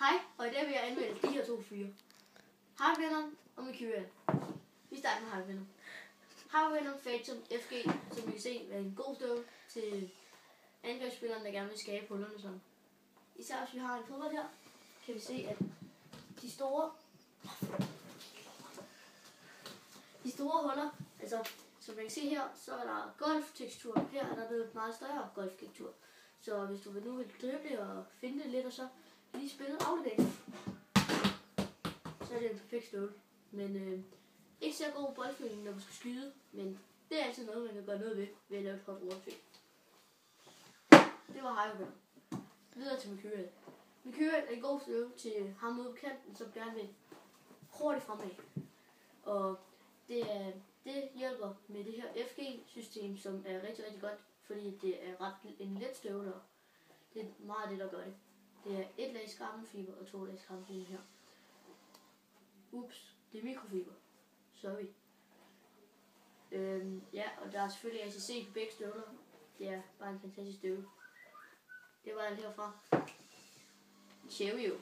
Hej, og i dag vil jeg anmelde de her to fyre. Harvey Venom og Mercurial. Vi starter med Harvey Venom. Harvey Venom Phantom FG, som vi kan se, er en god støvle til angrebsspilleren, der gerne vil skabe hullerne sådan. Især hvis vi har en fodbold her, kan vi se, at de store huller, altså som man kan se her, så er der golftekstur. Her er der blevet meget større golftekstur. Så hvis du nu vil drible og finde det lidt, og så lige spille aflevering, så er det en perfekt støvle. Men ikke så god boldføling, når du skal skyde, men det er altid noget, man kan gøre noget ved at lave et godt ordfælde. Det var Harvey Venom. Videre til Mercurial. Mercurial er en god støvle til ham ude på kanten, som gerne vil hurtigt fremad. Og det hjælper med det her FG-system, som er rigtig, rigtig godt, fordi det er en let støvle, og det er meget det, der gør det. Det er 1 lag skarbenfiber og 2 lag skarbenfiber her. Ups, det er mikrofiber. Sorry. Ja, og der er selvfølgelig ACC på begge støvler. Det er bare en fantastisk støvle. Det var alt herfra. Cheerio.